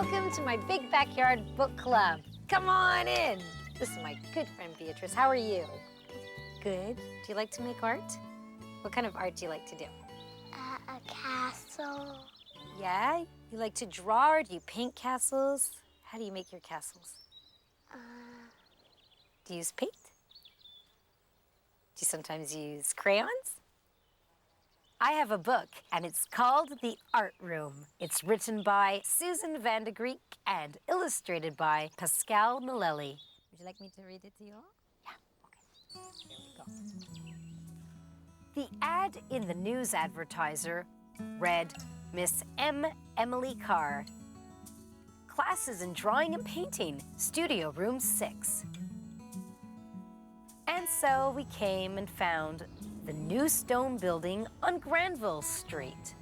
Welcome to my big backyard book club. Come on in. This is my good friend Beatrice. How are you? Good. Do you like to make art? What kind of art do you like to do? A castle. Yeah? You like to draw or do you paint castles? How do you make your castles? Do you use paint? Do you sometimes use crayons? I have a book, and it's called The Art Room. It's written by Susan van de Greek and illustrated by Pascal Mileli. Would you like me to read it to you all? Yeah, okay. Here we go. The ad in the news advertiser read, Miss M. Emily Carr. Classes in drawing and painting, Studio Room 6. And so we came and found the new stone building on Granville Street.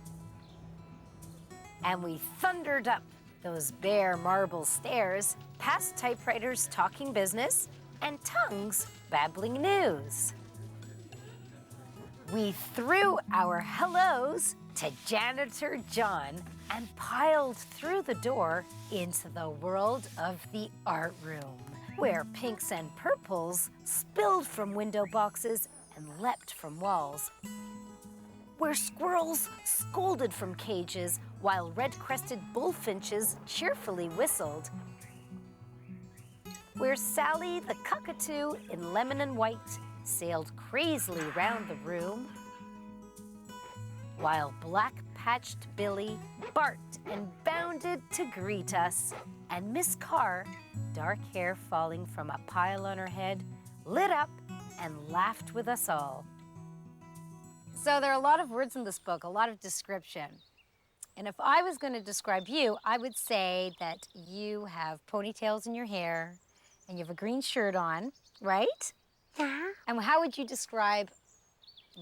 And we thundered up those bare marble stairs, past typewriters talking business and tongues babbling news. We threw our hellos to Janitor John and piled through the door into the world of the art room, where pinks and purples spilled from window boxes and leapt from walls, where squirrels scolded from cages while red-crested bullfinches cheerfully whistled, where Sally the cockatoo in lemon and white sailed crazily round the room, while black-patched Billy barked and bounded to greet us, and Miss Carr, dark hair falling from a pile on her head, lit up and laughed with us all. So there are a lot of words in this book, a lot of description. And if I was going to describe you, I would say that you have ponytails in your hair and you have a green shirt on, right? Yeah. And how would you describe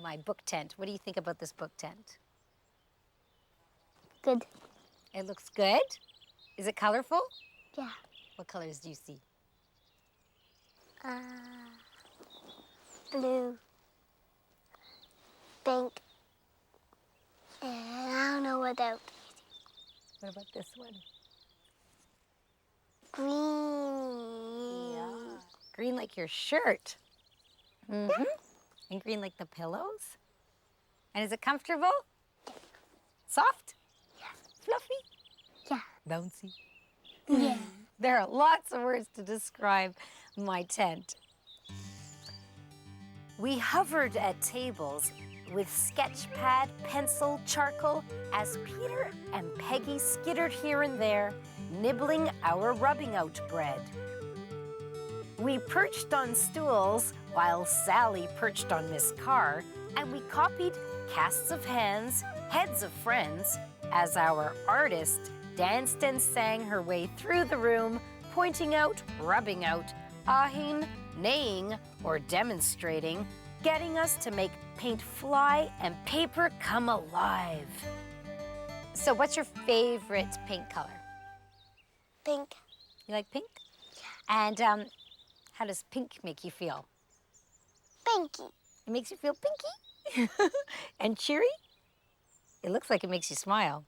my book tent? What do you think about this book tent? Good. It looks good. Is it colorful? Yeah. What colors do you see? Blue. Pink. And I don't know what else. What about this one? Green. Yeah. Green like your shirt. Mm-hmm. And green like the pillows. And is it comfortable? Soft? Yeah. Fluffy? Yeah. Bouncy? Yeah. There are lots of words to describe my tent. We hovered at tables with sketch pad, pencil, charcoal, as Peter and Peggy skittered here and there, nibbling our rubbing out bread. We perched on stools while Sally perched on Miss Carr, and we copied casts of hands, heads of friends, as our artist danced and sang her way through the room, pointing out, rubbing out, ahing, neighing, or demonstrating, getting us to make paint fly and paper come alive. So what's your favorite paint color? Pink. You like pink? Yeah. And how does pink make you feel? Pinky. It makes you feel pinky? And cheery? It looks like it makes you smile.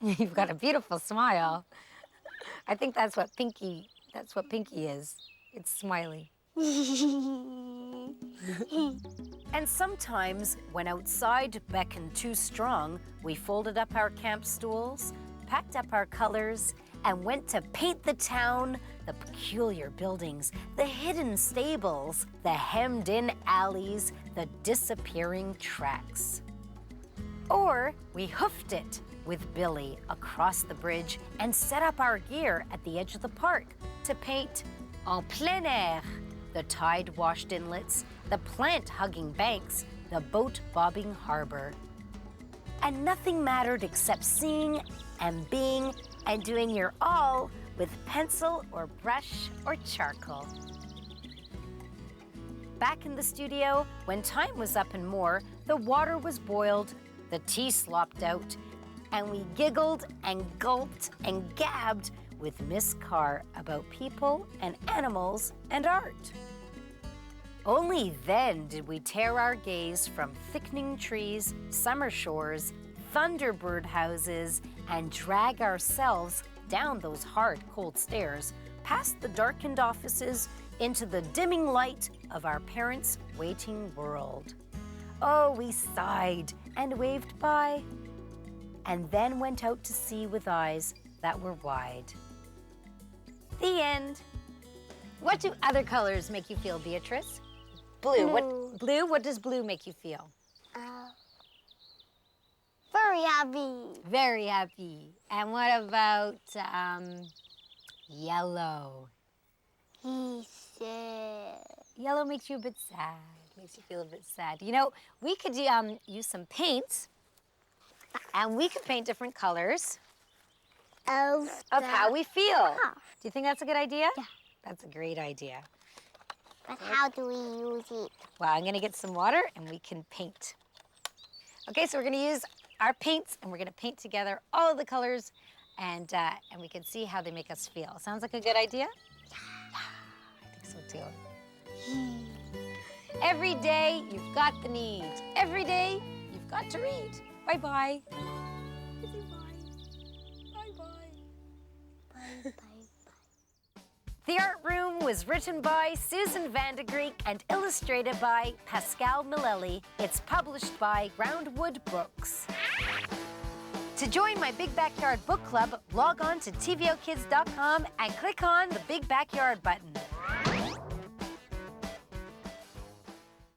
You've got a beautiful smile. I think that's what pinky is. It's smiley. And sometimes, when outside beckoned too strong, we folded up our camp stools, packed up our colors, and went to paint the town, the peculiar buildings, the hidden stables, the hemmed-in alleys, the disappearing tracks. Or we hoofed it with Billy across the bridge and set up our gear at the edge of the park to paint en plein air, the tide-washed inlets, the plant-hugging banks, the boat-bobbing harbor. And nothing mattered except seeing and being and doing your all with pencil or brush or charcoal. Back in the studio, when time was up and more, the water was boiled, the tea slopped out, and we giggled and gulped and gabbed with Miss Carr about people and animals and art. Only then did we tear our gaze from thickening trees, summer shores, Thunderbird houses and drag ourselves down those hard, cold stairs, past the darkened offices, into the dimming light of our parents' waiting world. Oh, we sighed and waved bye, and then went out to sea with eyes that were wide. The end. What do other colors make you feel, Beatrice? Blue. Blue. What does blue make you feel? Very happy. Very happy. And what about yellow? He said. Yellow makes you a bit sad. Makes you feel a bit sad. You know, we could use some paints, and we could paint different colors Of how we feel. car. Do you think that's a good idea? Yeah. That's a great idea. But how do we use it? Well, I'm gonna get some water and we can paint. Okay, so we're gonna use our paints and we're gonna paint together all of the colors and we can see how they make us feel. Sounds like a good idea? Yeah, I think so too. Every day, you've got the need. Every day, you've got to read. Bye-bye. Bye-bye. The Art Room was written by Susan Vandegreek and illustrated by Pascal Mileli. It's published by Groundwood Books. To join my Big Backyard Book Club, log on to tvokids.com and click on the Big Backyard button.